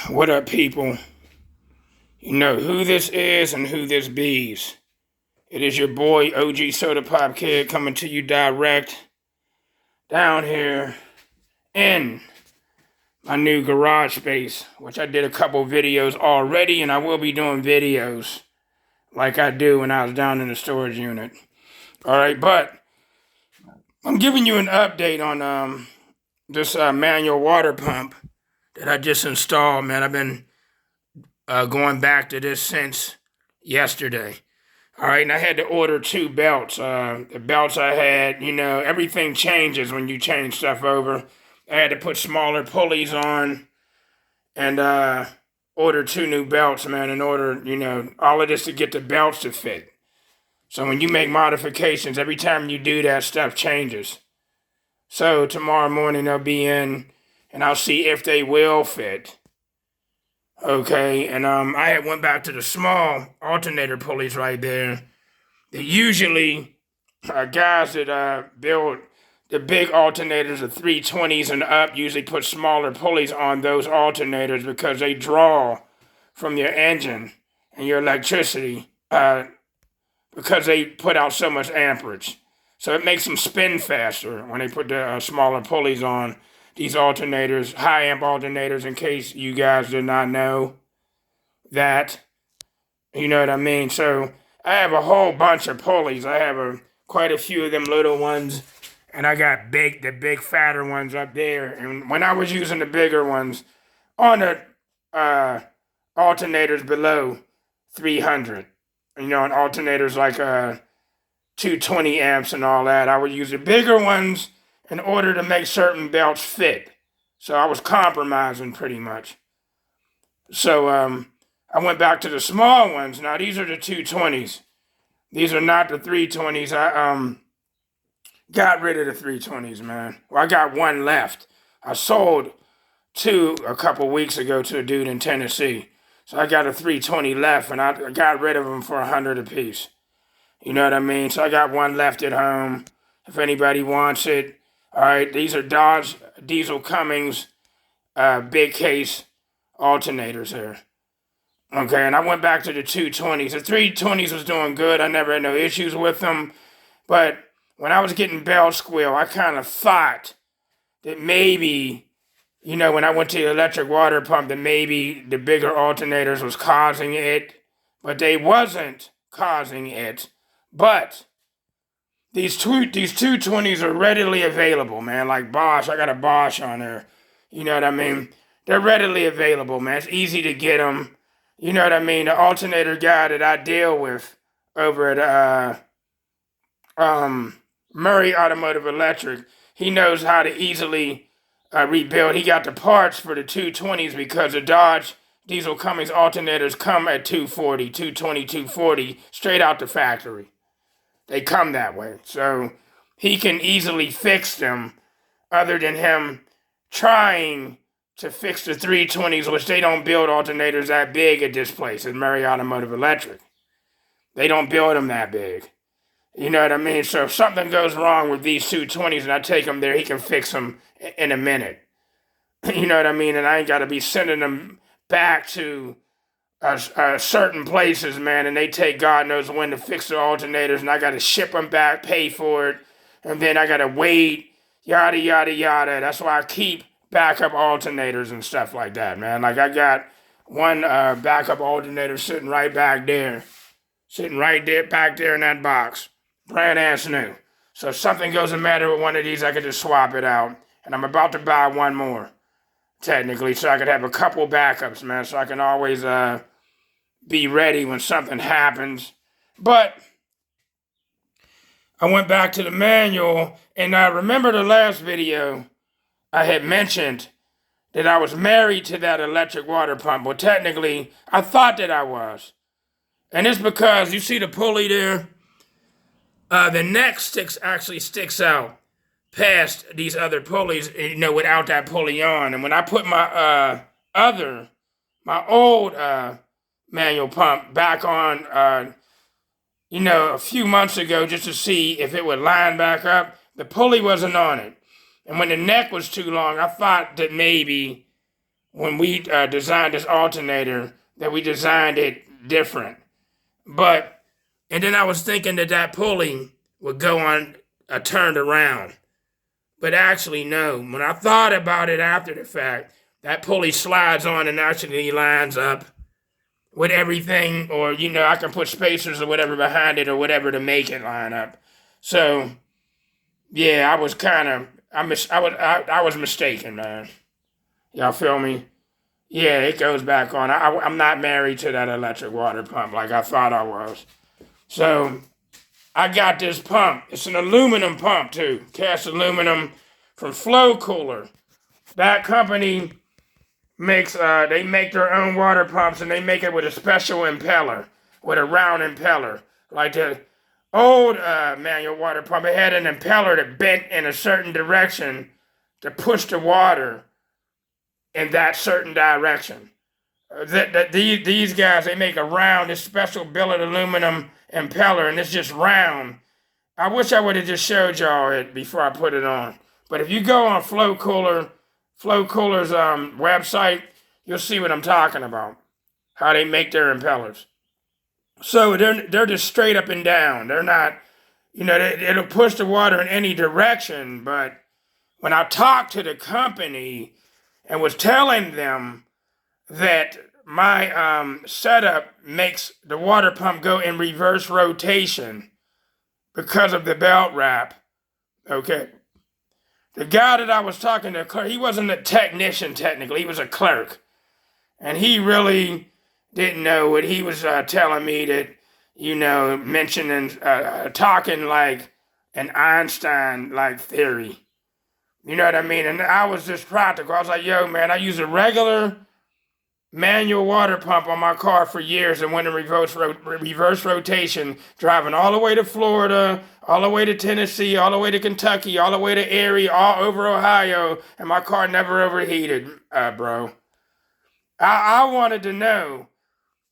What up, people? You know who this is and who this bees. It is your boy OG Soda Pop Kid coming to you direct down here in my new garage space, which I did a couple videos already, and I will be doing videos like I do when I was down in the storage unit. Alright, but I'm giving you an update on this manual water pump that I just installed, man. I've been going back to this since yesterday. All right, and I had to order two belts. The belts I had, everything changes when you change stuff over. I had to put smaller pulleys on and order two new belts, man, in order, all of this to get the belts to fit. So when you make modifications, every time you do that, stuff changes. So tomorrow morning they'll be in and I'll see if they will fit. Okay, and I had went back to the small alternator pulleys right there. They usually, guys that build the big alternators, the 320s and up, usually put smaller pulleys on those alternators because they draw from your engine and your electricity because they put out so much amperage. So it makes them spin faster when they put the smaller pulleys on these alternators, high amp alternators, in case you guys did not know that. You know what I mean? So I have a whole bunch of pulleys. I have quite a few of them little ones, and I got the big fatter ones up there. And when I was using the bigger ones on the alternators below 300, and alternators like 220 amps and all that, I would use the bigger ones in order to make certain belts fit. So I was compromising pretty much. So I went back to the small ones. Now these are the 220s. These are not the 320s. I got rid of the 320s, man. Well, I got one left. I sold two a couple weeks ago to a dude in Tennessee. So I got a 320 left, and I got rid of them for $100 a piece. You know what I mean? So I got one left at home if anybody wants it. All right, these are Dodge Diesel Cummins big case alternators here. Okay, and I went back to the 220s. The 320s was doing good. I never had no issues with them. But when I was getting bell squeal, I kind of thought that maybe, when I went to the electric water pump, that maybe the bigger alternators was causing it. But they wasn't causing it. But these 220s are readily available, man. Like Bosch, I got a Bosch on there. You know what I mean? They're readily available, man. It's easy to get them. You know what I mean? The alternator guy that I deal with over at Murray Automotive Electric, he knows how to easily rebuild. He got the parts for the 220s because the Dodge Diesel Cummins alternators come at 240, 220, 240, straight out the factory. They come that way. So he can easily fix them other than him trying to fix the 320s, which they don't build alternators that big at this place, at Murray Automotive Electric. They don't build them that big. You know what I mean? So if something goes wrong with these 220s and I take them there, he can fix them in a minute. You know what I mean? And I ain't got to be sending them back to certain places, man, and they take God knows when to fix the alternators, and I got to ship them back, pay for it, and then I got to wait, yada, yada, yada. That's why I keep backup alternators and stuff like that, man. Like I got one backup alternator sitting right back there. Sitting right there, back there in that box. Brand ass new. So if something goes the matter with one of these, I could just swap it out. And I'm about to buy one more, technically, so I could have a couple backups, man. So I can always be ready when something happens. But I went back to the manual, and I remember the last video I had mentioned that I was married to that electric water pump. Well, technically, I thought that I was. And it's because, you see the pulley there? The neck actually sticks out past these other pulleys, without that pulley on. And when I put my old manual pump back on, a few months ago just to see if it would line back up, the pulley wasn't on it. And when the neck was too long, I thought that maybe when we designed this alternator, that we designed it different. And then I was thinking that pulley would go on turned around. But actually, no. When I thought about it after the fact, that pulley slides on and actually lines up with everything, or, I can put spacers or whatever behind it or whatever to make it line up. So, yeah, I was mistaken, man. Y'all feel me? Yeah, it goes back on. I'm not married to that electric water pump like I thought I was. So, I got this pump. It's an aluminum pump, too. Cast aluminum from Flow Cooler. That company makes, they make their own water pumps, and they make it with a special impeller, with a round impeller. Like the old manual water pump, it had an impeller that bent in a certain direction to push the water in that certain direction. These guys, they make a round, this special billet aluminum impeller, and it's just round. I wish I would have just showed y'all it before I put it on. But if you go on Flow Cooler's website, you'll see what I'm talking about. How they make their impellers. So they're just straight up and down. They're not, it'll push the water in any direction. But when I talked to the company and was telling them that my setup makes the water pump go in reverse rotation because of the belt wrap, okay. The guy that I was talking to, he wasn't a technician technically, he was a clerk. And he really didn't know what he was telling me that, mentioning, talking like an Einstein-like theory. You know what I mean? And I was just practical. I was like, yo, man, I use a regular manual water pump on my car for years and went in reverse rotation, driving all the way to Florida, all the way to Tennessee, all the way to Kentucky, all the way to Erie, all over Ohio, and my car never overheated, bro. I wanted to know,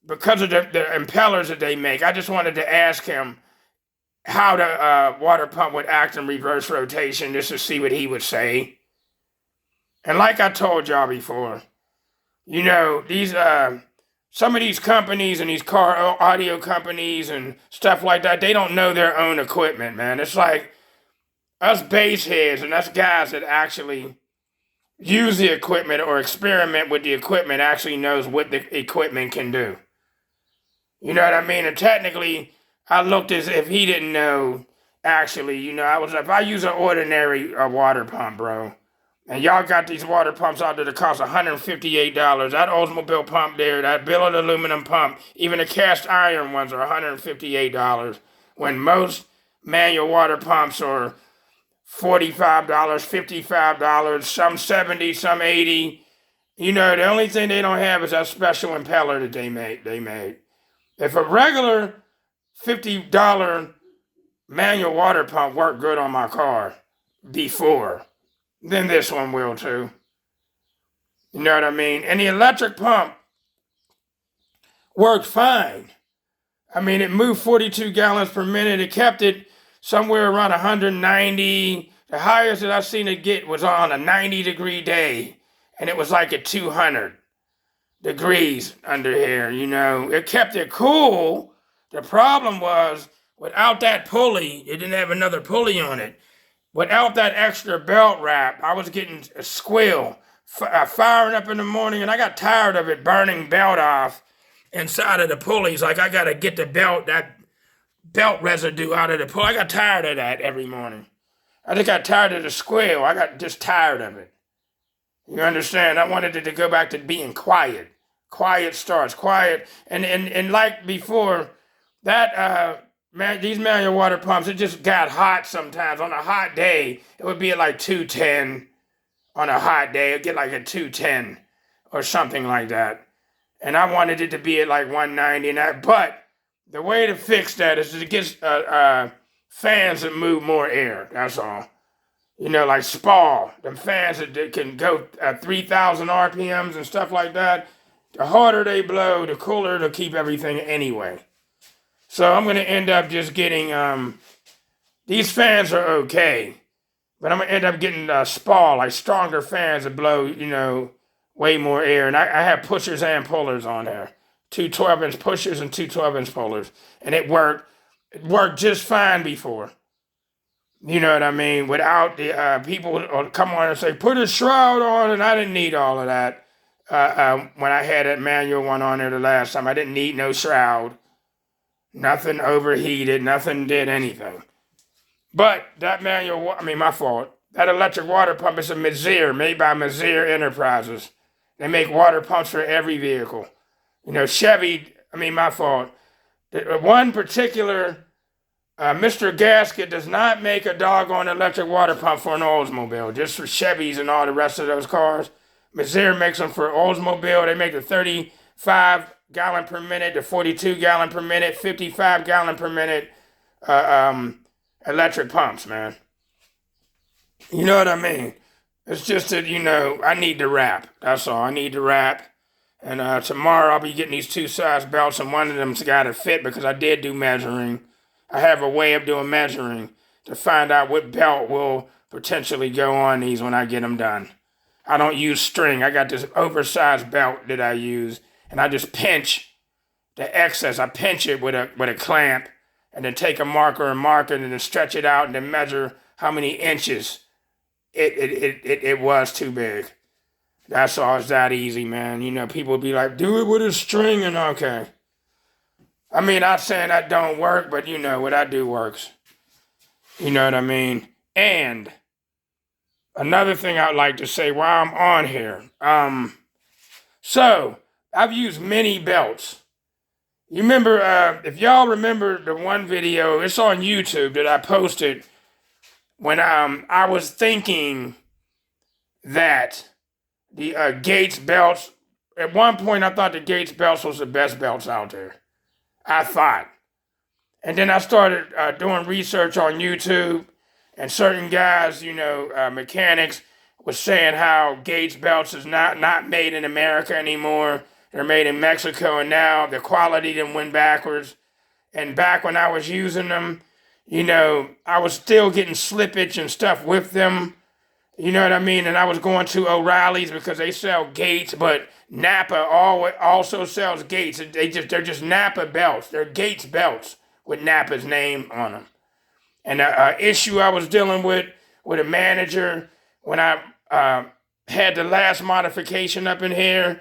because of the impellers that they make, I just wanted to ask him how the water pump would act in reverse rotation just to see what he would say. And like I told y'all before, these some of these companies and these car audio companies and stuff like that, they don't know their own equipment, man. It's like us bass heads and us guys that actually use the equipment or experiment with the equipment actually knows what the equipment can do. You know what I mean? And technically, I looked as if he didn't know, actually. I was like, if I use an ordinary water pump, bro, and y'all got these water pumps out there that cost $158. That Oldsmobile pump there, that billet aluminum pump, even the cast iron ones are $158. When most manual water pumps are $45, $55, some $70, some $80. The only thing they don't have is that special impeller that they made. If a regular $50 manual water pump worked good on my car before, then this one will too. You know what I mean? And the electric pump worked fine. I mean, it moved 42 gallons per minute. It kept it somewhere around 190. The highest that I've seen it get was on a 90-degree day, and it was like at 200 degrees under here, It kept it cool. The problem was, without that pulley, it didn't have another pulley on it. Without that extra belt wrap, I was getting a squeal, firing up in the morning, and I got tired of it burning belt off inside of the pulleys. Like, I got to get that belt residue out of the pulley. I got tired of that every morning. I just got tired of the squeal. I got just tired of it. You understand? I wanted it to go back to being quiet. Quiet starts, quiet. And like before, that these manual water pumps, it just got hot sometimes. On a hot day, it would be at like 210. On a hot day, it'd get like a 210 or something like that. And I wanted it to be at like 190. But the way to fix that is to get fans that move more air. That's all. Like SPA, them fans that can go 3,000 RPMs and stuff like that. The harder they blow, the cooler it'll keep everything anyway. So I'm going to end up just getting, these fans are okay, but I'm going to end up getting SPA, like stronger fans that blow, way more air. And I have pushers and pullers on there. Two 12-inch pushers and two 12-inch pullers. And it worked. It worked just fine before. You know what I mean? Without the people would come on and say, put a shroud on, and I didn't need all of that. When I had that Manuel one on there the last time, I didn't need no shroud. Nothing overheated, nothing did anything. But that Manuel, my fault. That electric water pump is a Mazir, made by Mazir Enterprises. They make water pumps for every vehicle. You know, Chevy, my fault. One particular Mr. Gasket does not make a doggone electric water pump for an Oldsmobile, just for Chevys and all the rest of those cars. Mazir makes them for Oldsmobile. They make the 35 gallon per minute, the 42 gallon per minute, 55 gallon per minute electric pumps, man. You know what I mean? It's just that, I need to wrap. That's all. I need to wrap. And tomorrow I'll be getting these two size belts, and one of them's got to fit because I did do measuring. I have a way of doing measuring to find out what belt will potentially go on these when I get them done. I don't use string. I got this oversized belt that I use, and I just pinch the excess. I pinch it with a clamp, and then take a marker and mark it, and then stretch it out, and then measure how many inches it was too big. That's all. It's that easy, man. People would be like, do it with a string, and okay. I'm not saying that don't work, but what I do works. You know what I mean? And another thing I'd like to say while I'm on here. So I've used many belts. You remember, if y'all remember the one video, it's on YouTube that I posted when I was thinking that the Gates belts, at one point I thought the Gates belts was the best belts out there. I thought. And then I started doing research on YouTube, and certain guys, mechanics, was saying how Gates belts is not made in America anymore. They're made in Mexico, and now the quality then went backwards. And back when I was using them, I was still getting slippage and stuff with them. You know what I mean? And I was going to O'Reilly's because they sell Gates, but Napa also sells Gates. They're just Napa belts. They're Gates belts with Napa's name on them. And an issue I was dealing with a manager when I had the last modification up in here,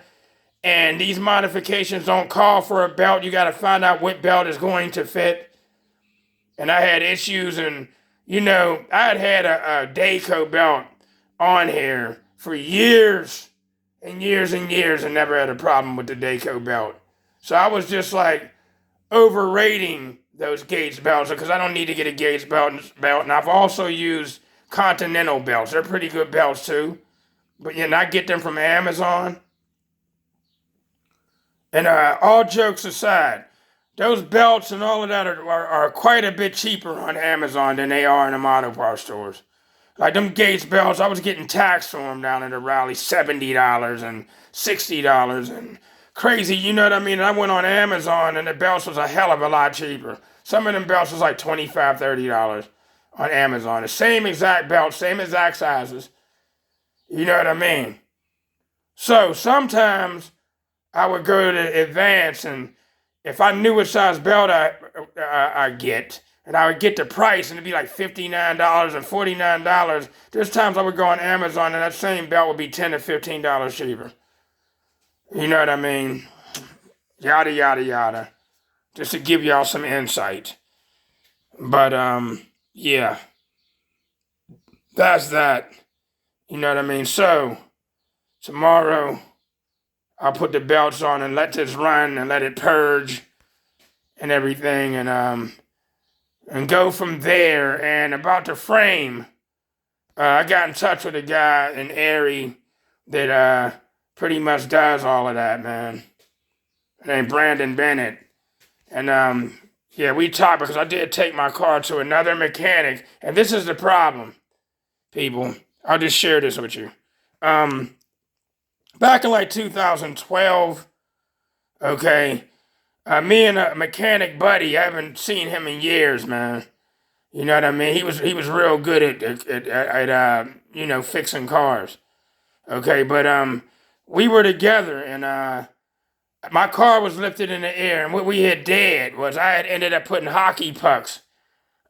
and these modifications don't call for a belt. You got to find out what belt is going to fit. And I had issues, and I had a Dayco belt on here for years and years and years and never had a problem with the Dayco belt. So I was just like overrating those Gates belts because I don't need to get a Gates belt. And I've also used Continental belts. They're pretty good belts too. But I get them from Amazon. And all jokes aside, those belts and all of that are quite a bit cheaper on Amazon than they are in the auto parts stores. Like them Gates belts, I was getting taxed for them down at the rally, $70 and $60 and crazy, you know what I mean? And I went on Amazon and the belts was a hell of a lot cheaper. Some of them belts was like $25, $30 on Amazon. The same exact belt, same exact sizes. You know what I mean? So sometimes I would go to Advance, and if I knew what size belt I get, and I would get the price, and it'd be like $59 and $49. There's times I would go on Amazon, and that same belt would be $10 to $15 cheaper. You know what I mean? Yada, yada, yada. Just to give y'all some insight. But, yeah. That's that. You know what I mean? So, tomorrow, I'll put the belts on and let this run and let it purge and everything, and go from there. And about the frame, I got in touch with a guy in Erie that pretty much does all of that, man. Named Brandon Bennett. And yeah, we talked because I did take my car to another mechanic, and this is the problem, people. I'll just share this with you. Back in like 2012, okay, me and a mechanic buddy, I haven't seen him in years, man. You know what I mean? He was real good at fixing cars. Okay, but we were together, and my car was lifted in the air, and what we had did was I had ended up putting hockey pucks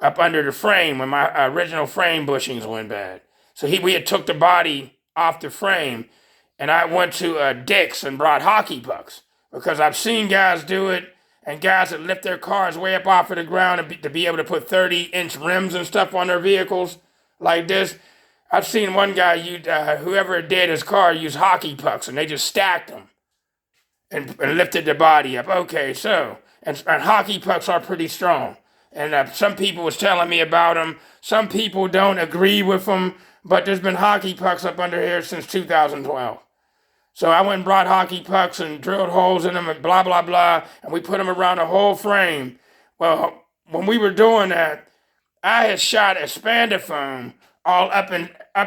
up under the frame when my original frame bushings went bad. So we had took the body off the frame, and I went to Dick's and brought hockey pucks because I've seen guys do it, and guys that lift their cars way up off of the ground to be able to put 30-inch rims and stuff on their vehicles like this. I've seen one guy, whoever did his car, use hockey pucks, and they just stacked them and lifted the body up. Okay, so, and hockey pucks are pretty strong. And some people was telling me about them. Some people don't agree with them, but there's been hockey pucks up under here since 2012. So I went and brought hockey pucks and drilled holes in them and blah, blah, blah, and we put them around the whole frame. Well, when we were doing that, I had shot expander foam all up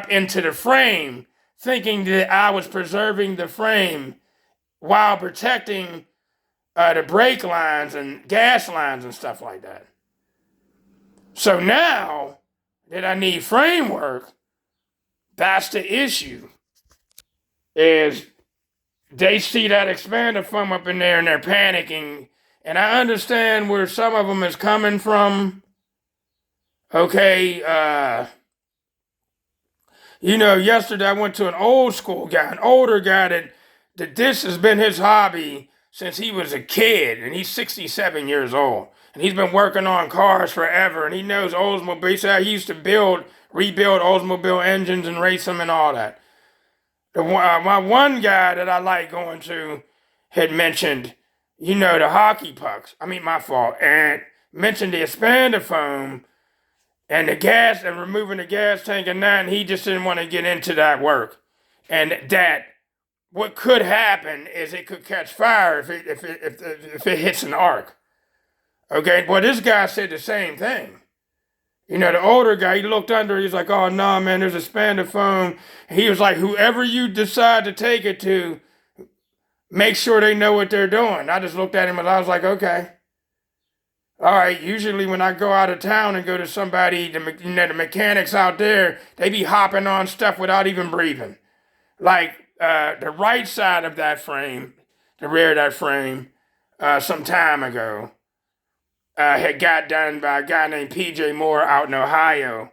into the frame, thinking that I was preserving the frame while protecting the brake lines and gas lines and stuff like that. So now that I need framework, that's the issue. Is they see that expander foam up in there and they're panicking. And I understand where some of them is coming from. Okay, yesterday I went to an old school guy, an older guy that this has been his hobby since he was a kid, and he's 67 years old. And he's been working on cars forever, and he knows Oldsmobile. He said he used to rebuild Oldsmobile engines and race them and all that. My one guy that I like going to had mentioned, the hockey pucks. My fault. And mentioned the expander foam and the gas and removing the gas tank and that, and he just didn't want to get into that work. And that what could happen is it could catch fire if it hits an arc. Okay, well, this guy said the same thing. The older guy, he looked under, he's like, oh, no, man, there's expander foam. He was like, whoever you decide to take it to, make sure they know what they're doing. I just looked at him and I was like, okay. All right, usually when I go out of town and go to somebody, the mechanics out there, they be hopping on stuff without even breathing. Like the right side of that frame, the rear of that frame, some time ago, had got done by a guy named PJ Moore out in Ohio.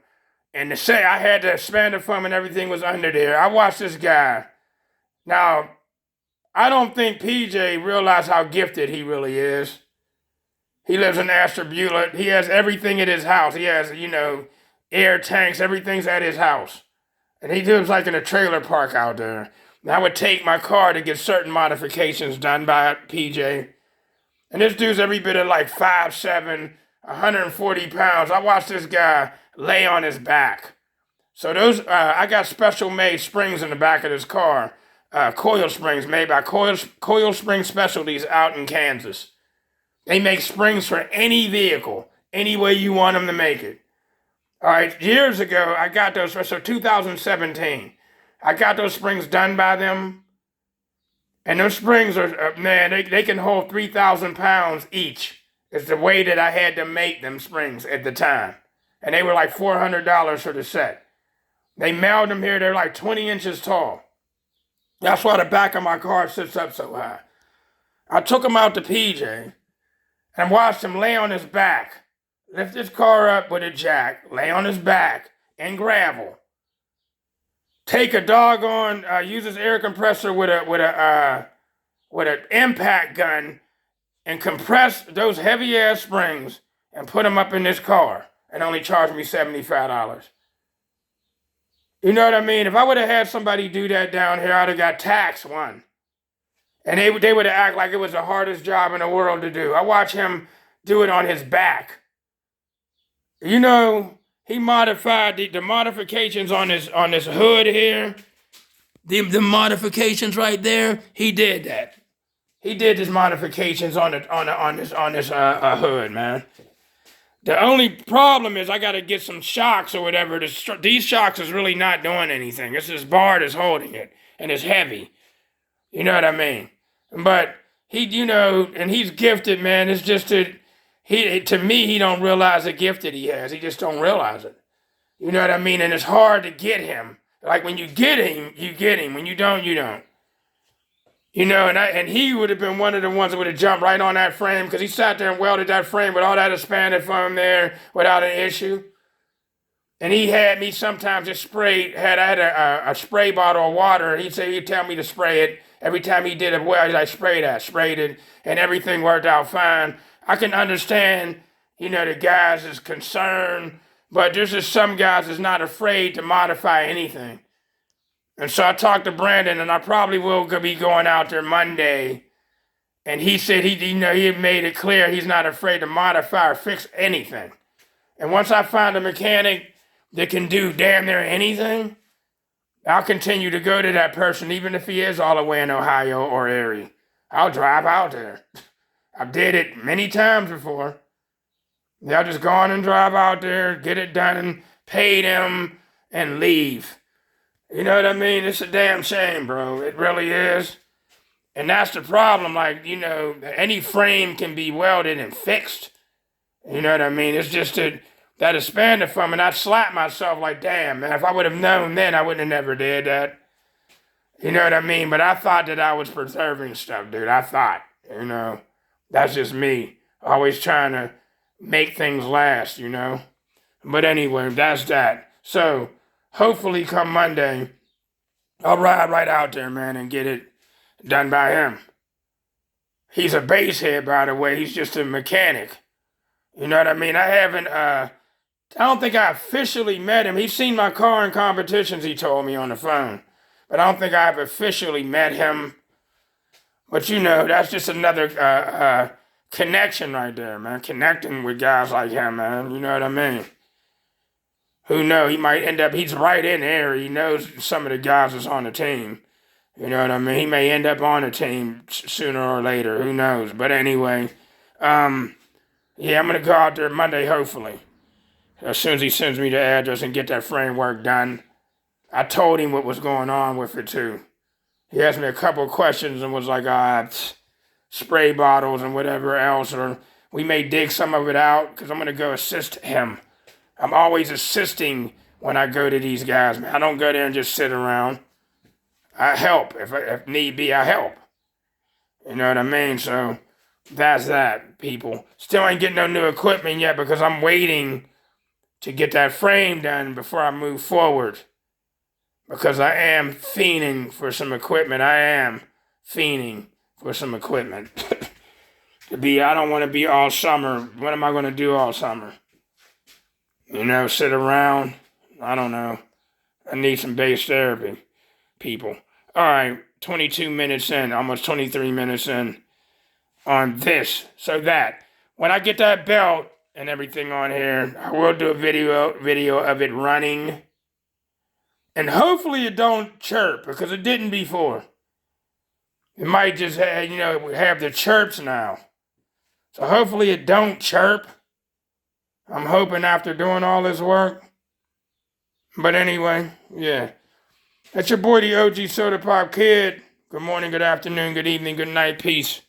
And to say I had the expander foam and everything was under there, I watched this guy. Now, I don't think PJ realized how gifted he really is. He lives in Ashtabula. He has everything at his house. He has, air tanks. Everything's at his house. And he lives like in a trailer park out there. And I would take my car to get certain modifications done by PJ. And this dude's every bit of like 5'7", 140 pounds. I watched this guy lay on his back. So I got special made springs in the back of this car. Coil springs made by Coil Spring Specialties out in Kansas. They make springs for any vehicle, any way you want them to make it. All right, years ago, I got those, so 2017, I got those springs done by them. And those springs are, man, they can hold 3,000 pounds each. It's the way that I had to make them springs at the time. And they were like $400 for the set. They mailed them here, they're like 20 inches tall. That's why the back of my car sits up so high. I took them out to PJ and watched him lay on his back, lift his car up with a jack, lay on his back in gravel, take a doggone, use his air compressor with an impact gun and compress those heavy ass springs and put them up in this car and only charge me $75. You know what I mean? If I would have had somebody do that down here, I'd have got taxed one. And they would have act like it was the hardest job in the world to do. I watch him do it on his back. He modified the modifications on this hood here. The modifications right there, he did that. He did his modifications on this hood, man. The only problem is I got to get some shocks or whatever. These shocks is really not doing anything. It's this bar that's holding it, and it's heavy. You know what I mean? But he, and he's gifted, man. It's just to me, he don't realize the gift that he has. He just don't realize it. You know what I mean? And it's hard to get him. Like when you get him, you get him. When you don't, you don't. You know, and he would have been one of the ones that would have jumped right on that frame because he sat there and welded that frame with all that expanded foam there without an issue. And he had me sometimes just spray, I had a spray bottle of water. He'd tell me to spray it. Every time he did a weld, I sprayed it, and everything worked out fine. I can understand, the guys is concerned, but there's just some guys that's not afraid to modify anything. And so I talked to Brandon, and I probably will be going out there Monday. And he said he made it clear he's not afraid to modify or fix anything. And once I find a mechanic that can do damn near anything, I'll continue to go to that person, even if he is all the way in Ohio or Erie. I'll drive out there. I did it many times before. I'll just go on and drive out there, get it done, pay them, and leave. You know what I mean? It's a damn shame, bro. It really is. And that's the problem. Like, any frame can be welded and fixed. You know what I mean? It's just that expanded foam, and I slapped myself like, damn, man, if I would have known then, I wouldn't have never did that. You know what I mean? But I thought that I was preserving stuff, dude. I thought, that's just me. Always trying to make things last, But anyway, that's that. So, hopefully come Monday, I'll ride right out there, man, and get it done by him. He's a basehead, by the way. He's just a mechanic. You know what I mean? I don't think I officially met him. He's seen my car in competitions, he told me on the phone. But I don't think I've officially met him. But that's just another connection right there, man. Connecting with guys like him, man. You know what I mean? Who knows? He might end up, he's right in there. He knows some of the guys that's on the team. You know what I mean? He may end up on the team sooner or later. Who knows? But anyway, yeah, I'm going to go out there Monday, hopefully. As soon as he sends me the address and get that framework done. I told him what was going on with it, too. He asked me a couple of questions and was like, spray bottles and whatever else. Or we may dig some of it out because I'm going to go assist him. I'm always assisting when I go to these guys, man. I don't go there and just sit around. I help. If need be, I help. You know what I mean? So that's that, people. Still ain't getting no new equipment yet because I'm waiting to get that frame done before I move forward. Because I am fiending for some equipment. I don't want to be all summer. What am I going to do all summer? Sit around? I don't know. I need some base therapy, people. All right, 22 minutes in, almost 23 minutes in on this. So that, when I get that belt and everything on here, I will do a video of it running. And hopefully it don't chirp, because it didn't before. It might just have the chirps now. So hopefully it don't chirp. I'm hoping after doing all this work. But anyway, yeah. That's your boy, the OG Soda Pop Kid. Good morning, good afternoon, good evening, good night, peace.